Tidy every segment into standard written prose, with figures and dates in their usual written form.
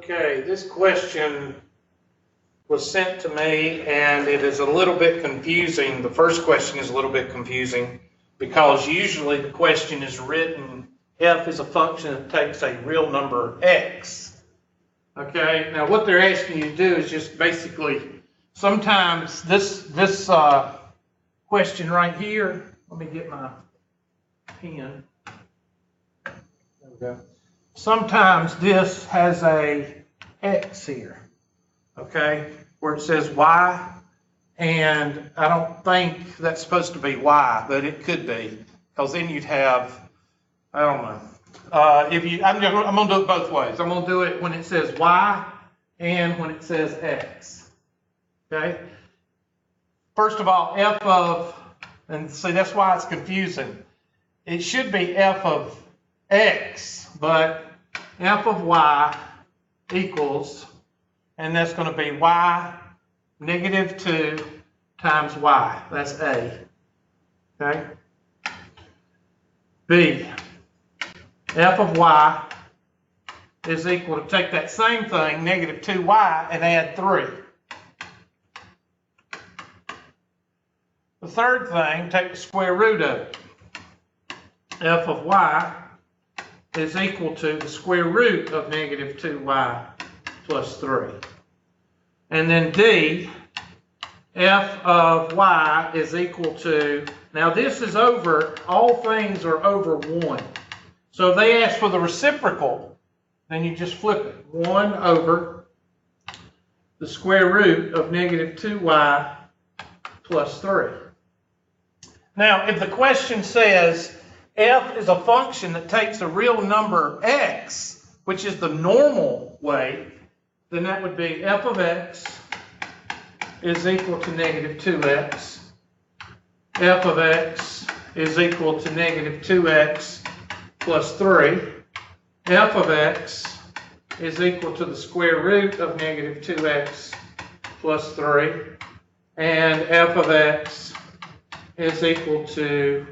Okay, this question was sent to me and it is a little bit confusing. The first question is a little bit confusing because usually the question is written, f is a function that takes a real number x. Okay, now what they're asking you to do is just basically, sometimes this question right here, let me get my pen. There we go. Sometimes this has a x here, okay, where it says y, and I don't think that's supposed to be y, but it could be, because then you'd have, I don't know. I'm going to do it both ways. I'm going to do it when it says y and when it says x, okay? First of all, f of, and see, that's why it's confusing. It should be f of x, but f of y equals, and that's going to be y negative 2 times y. That's A. Okay? B. F of y is equal to, take that same thing, negative 2y, and add 3. The third thing, take the square root of it. F of y is equal to the square root of negative 2y plus 3. And then D, f of y is equal to, now this is over, all things are over 1. So if they ask for the reciprocal, then you just flip it. 1 over the square root of negative 2y plus 3. Now, if the question says f is a function that takes a real number x, which is the normal way, then that would be f of x is equal to negative 2x. F of x is equal to negative 2x plus 3. F of x is equal to the square root of negative 2x plus 3. And f of x is equal to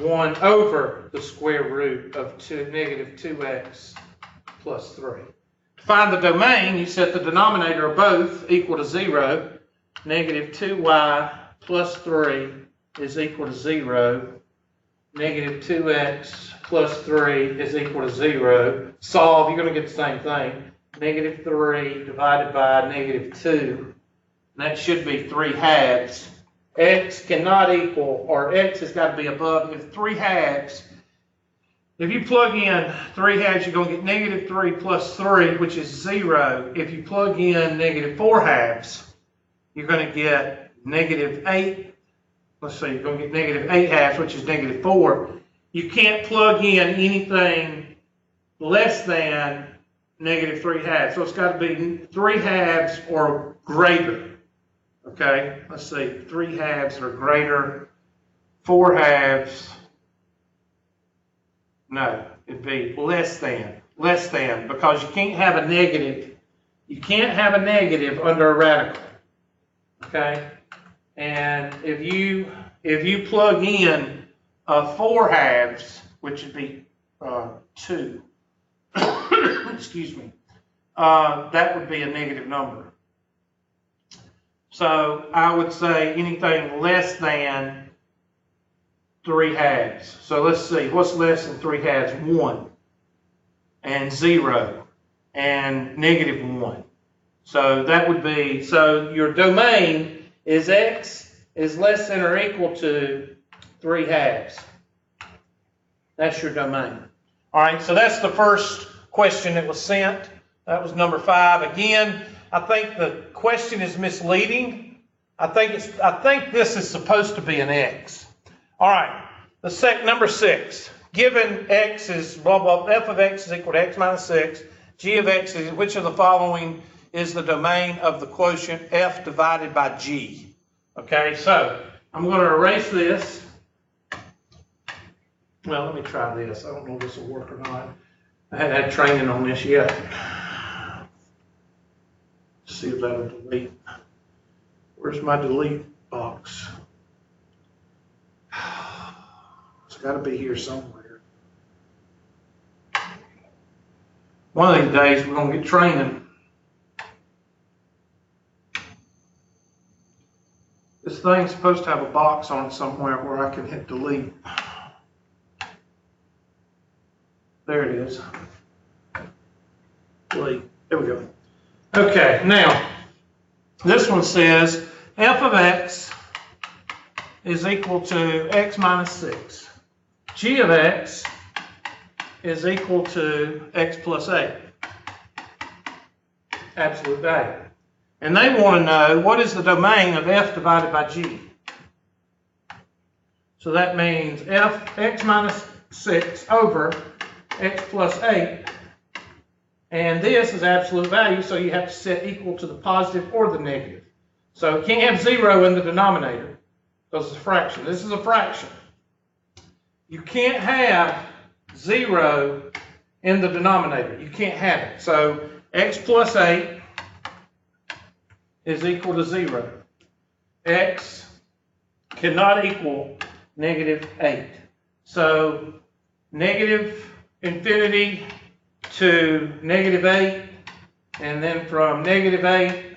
1 over the square root of negative 2x plus 3. To find the domain, you set the denominator of both equal to 0. Negative 2y plus 3 is equal to 0. Negative 2x plus 3 is equal to 0. Solve, you're going to get the same thing. Negative 3 divided by negative 2. And that should be 3 halves. X cannot equal, or x has got to be above, if 3 halves. If you plug in 3 halves, you're going to get negative 3 plus 3, which is 0. If you plug in negative 4 halves, you're going to get negative 8. Let's see, you're going to get negative 8 halves, which is negative 4. You can't plug in anything less than negative 3 halves. So it's got to be 3 halves or greater. Okay, let's see, 3 halves or greater, 4 halves, no, it'd be less than, because you can't have a negative. You can't have a negative under a radical. Okay, and if you plug in 4 halves, which would be 2, excuse me, that would be a negative number. So I would say anything less than 3 halves. So let's see, what's less than 3 halves? 1 and 0 and negative 1. So that would be, so your domain is x is less than or equal to 3 halves. That's your domain. All right, so that's the first question that was sent. That was number 5. Again, I think the question is misleading. I think this is supposed to be an x. All right, number 6. Given x is blah blah, f of x is equal to x minus 6. G of x is, which of the following is the domain of the quotient f divided by g? Okay, so I'm going to erase this. Well, let me try this. I don't know if this will work or not. I haven't had training on this yet. See if that'll delete. Where's my delete box? It's got to be here somewhere. One of these days we're going to get training thing's supposed to have a box on it somewhere where I can hit delete. There it is. Delete. There we go. Okay, now, this one says f of x is equal to x minus 6. G of x is equal to x plus 8. Absolute value. And they want to know what is the domain of f divided by g. So that means x minus 6 over x plus 8. And this is absolute value, so you have to set equal to the positive or the negative. So you can't have 0 in the denominator because it's a fraction. This is a fraction. You can't have 0 in the denominator. You can't have it. So x plus 8 is equal to 0. X cannot equal negative 8. So negative infinity to negative 8, and then from negative 8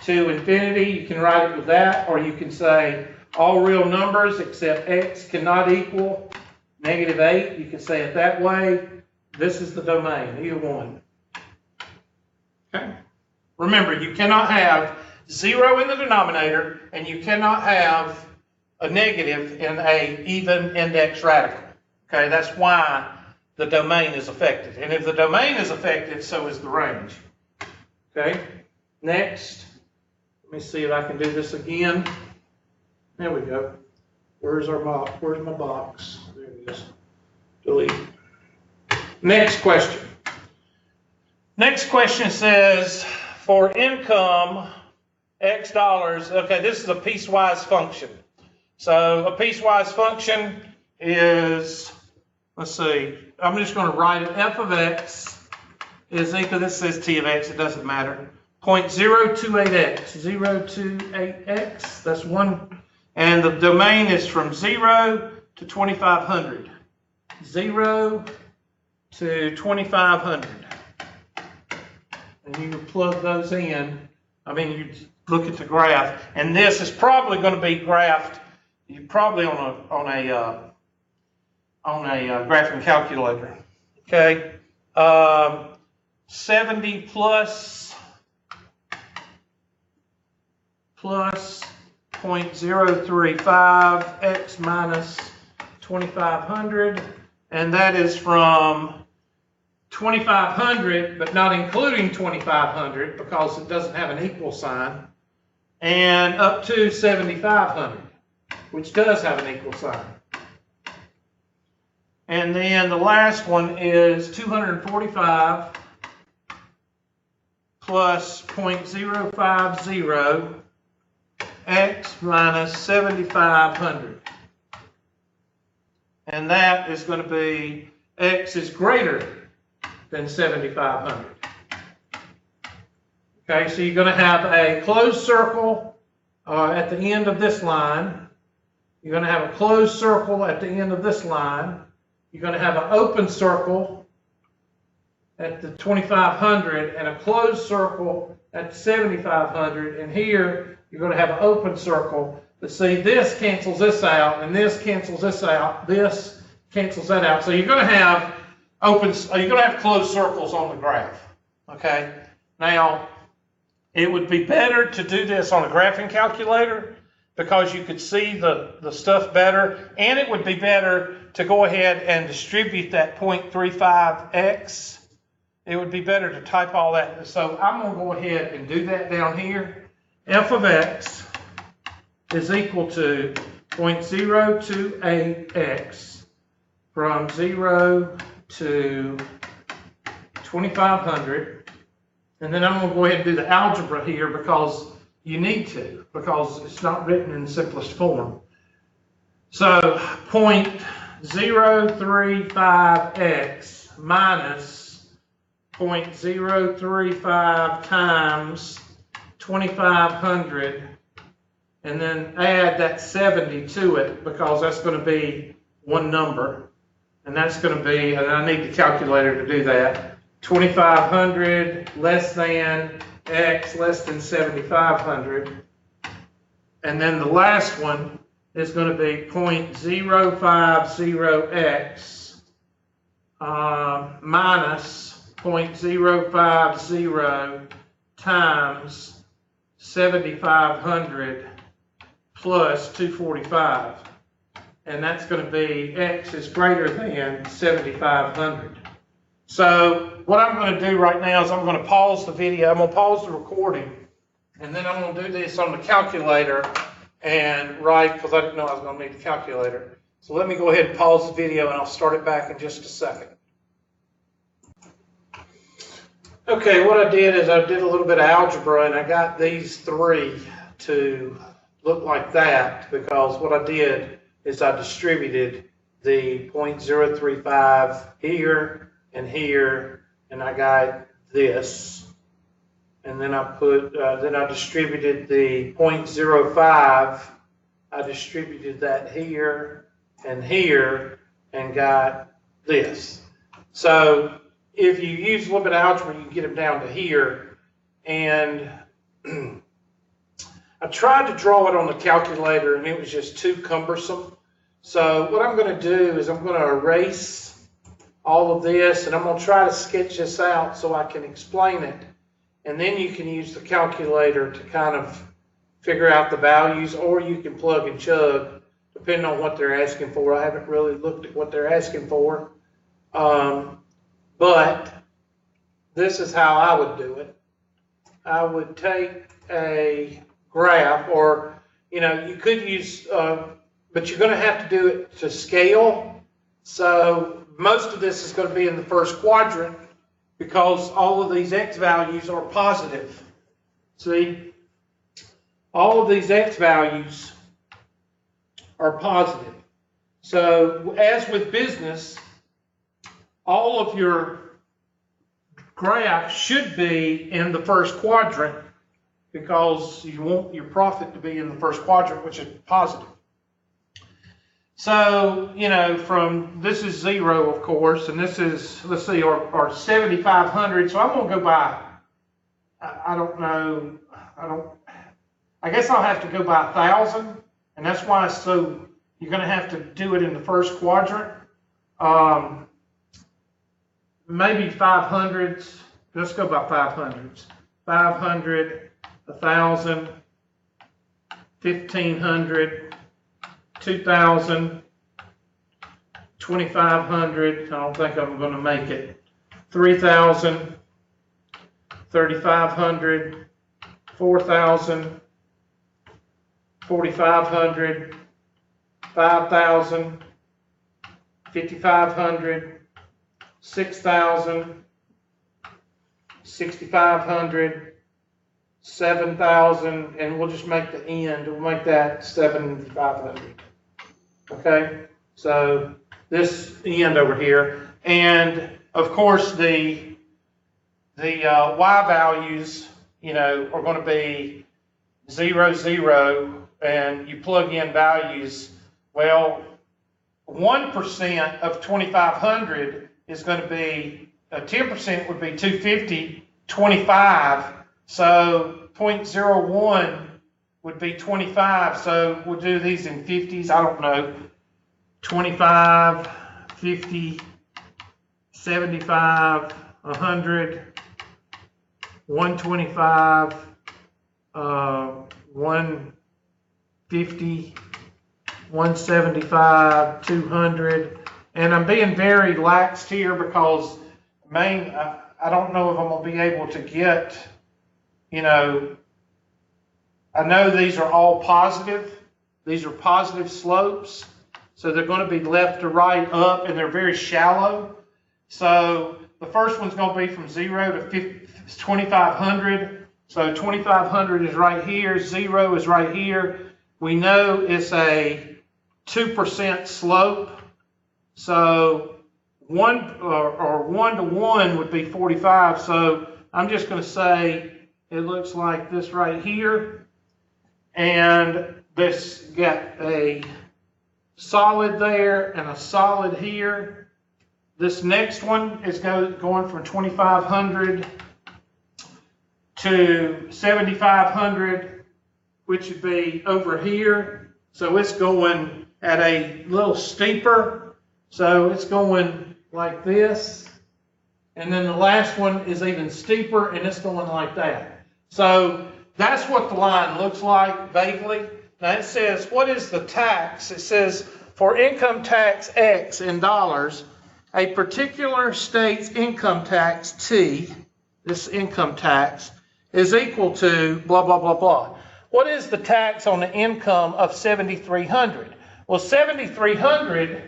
to infinity, you can write it with that, or you can say all real numbers except x cannot equal negative 8. You can say it that way. This is the domain, either one. Okay? Remember, you cannot have 0 in the denominator, and you cannot have a negative in a even index radical. Okay, that's why the domain is affected. And if the domain is affected, so is the range. Okay, next, let me see if I can do this again. There we go. Where's our box? Where's my box? There it is. Delete. Next question. Next question says, for income, X dollars, okay, this is a piecewise function. So a piecewise function is, let's see, I'm just going to write it. F of x is equal, this says t of x, it doesn't matter. 0.028x, 028x, that's one. And the domain is from 0 to 2500. 0 to 2500. And you can plug those in. I mean, you look at the graph, and this is probably going to be graphed. You're probably on a graphing calculator. Okay, 70 plus 0.035 x minus 2500, and that is from 2500, but not including 2500 because it doesn't have an equal sign, and up to 7500, which does have an equal sign. And then the last one is 245 plus 0.050 x minus 7500. And that is going to be x is greater than 7500. Okay, so you're going to have a closed circle at the end of this line. You're going to have a closed circle at the end of this line. You're going to have an open circle at the 2500 and a closed circle at the 7500. And here you're going to have an open circle. But see, this cancels this out, and this cancels this out. This cancels that out. So you're going to have closed circles on the graph. Okay. Now, it would be better to do this on a graphing calculator because you could see the stuff better, and it would be better to go ahead and distribute that 0.35x. It would be better to type all that. So I'm going to go ahead and do that down here. F of x is equal to 0.028x from 0 to 2500. And then I'm going to go ahead and do the algebra here because you need to, because it's not written in simplest form. So 0.035x minus 0.035 times 2500, and then add that 70 to it because that's going to be one number. And that's going to be, and I need the calculator to do that, 2500 less than x less than 7500. And then the last one is going to be 0.050x minus 0.050 times 7,500 plus 245. And that's going to be x is greater than 7,500. So what I'm going to do right now is I'm going to pause the video. I'm going to pause the recording. And then I'm going to do this on the calculator and write, because I didn't know I was going to need the calculator. So let me go ahead and pause the video and I'll start it back in just a second. Okay, what I did is I did a little bit of algebra and I got these three to look like that, because what I did is I distributed the 0.035 here and here, and I got this. And then I put, then I distributed the 0.05. I distributed that here and here and got this. So if you use a little bit of algebra, you can get them down to here. And I tried to draw it on the calculator and it was just too cumbersome. So what I'm going to do is I'm going to erase all of this and I'm going to try to sketch this out so I can explain it. And then you can use the calculator to kind of figure out the values, or you can plug and chug, depending on what they're asking for. I haven't really looked at what they're asking for. But this is how I would do it. I would take a graph, or, you could use, but you're going to have to do it to scale. So most of this is going to be in the first quadrant, because all of these x values are positive. See, all of these x values are positive. So as with business, all of your graphs should be in the first quadrant, because you want your profit to be in the first quadrant, which is positive. So, from this is 0, of course, and this is, let's see, or 7,500. So I'm going to go by, I don't know, I guess I'll have to go by 1,000. And that's why you're going to have to do it in the first quadrant. Maybe 500s. Let's go by 500s. 500, 1,000, 1,500. 2,000, 2,500, I don't think I'm going to make it. 3,000, 3,500, 4,000, 4,500, 5,000, 5,500, 6,000, 6,500, 7,000, and we'll just make the end. We'll make that 7,500. Okay, so this end over here, and of course the y values, are going to be 0, 0, and you plug in values. Well, 1% of 2,500 is going to be 10% would be 250, 25. So 0.01 would be 25. So we'll do these in 50s. I don't know. 25, 50, 75, 100, 125, 150, 175, 200. And I'm being very laxed here because I don't know if I'm going to be able to get, I know these are all positive. These are positive slopes. So they're going to be left to right up, and they're very shallow. So the first one's going to be from 0 to 2,500. So 2,500 is right here. 0 is right here. We know it's a 2% slope. So 1 to 1 would be 45. So I'm just going to say it looks like this right here. And this got a solid there and a solid here. This next one is going from 2,500 to 7,500, which would be over here. So it's going at a little steeper. So it's going like this. And then the last one is even steeper, and it's going like that. So that's what the line looks like vaguely. Now it says, what is the tax? It says, for income tax X in dollars, a particular state's income tax T, this income tax, is equal to blah, blah, blah, blah. What is the tax on the income of $7,300? Well, $7,300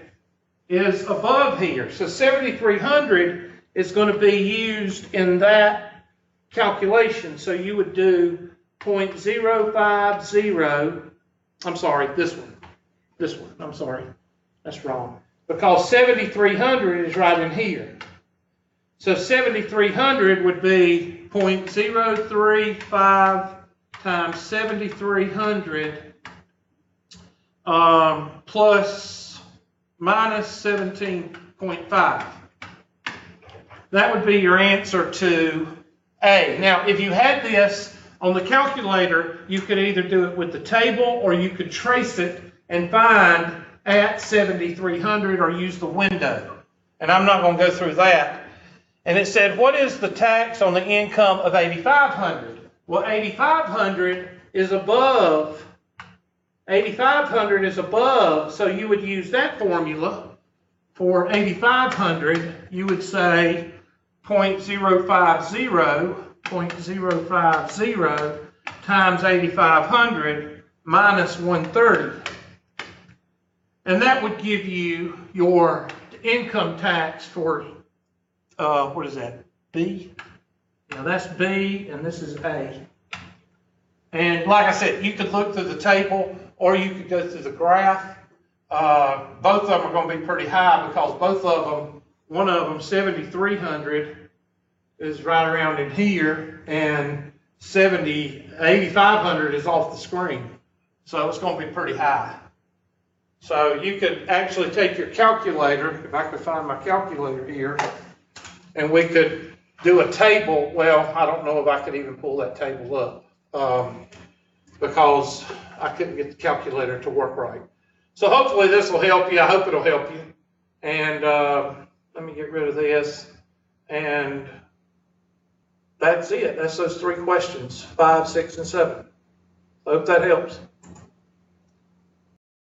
is above here. So $7,300 is going to be used in that calculation. So you would do 0.050, I'm sorry, this one, I'm sorry, that's wrong. Because 7,300 is right in here. So 7,300 would be 0.035 times 7,300 plus minus 17.5. That would be your answer to A. Now, if you had this on the calculator, you could either do it with the table or you could trace it and find at 7,300 or use the window. And I'm not going to go through that. And it said, what is the tax on the income of 8,500? Well, 8,500 is above. 8,500 is above, so you would use that formula. For 8,500, you would say 0.050 times 8,500 minus 130. And that would give you your income tax for, what is that, B? Now that's B, and this is A. And like I said, you could look through the table, or you could go through the graph. Both of them are going to be pretty high because both of them, one of them, 7,300, is right around in here, and 8,500 is off the screen. So it's going to be pretty high. So you could actually take your calculator, if I could find my calculator here, and we could do a table. Well, I don't know if I could even pull that table up because I couldn't get the calculator to work right. So hopefully this will help you. I hope it'll help you. And let me get rid of this. And that's it. That's those three questions, 5, 6, and 7. I hope that helps.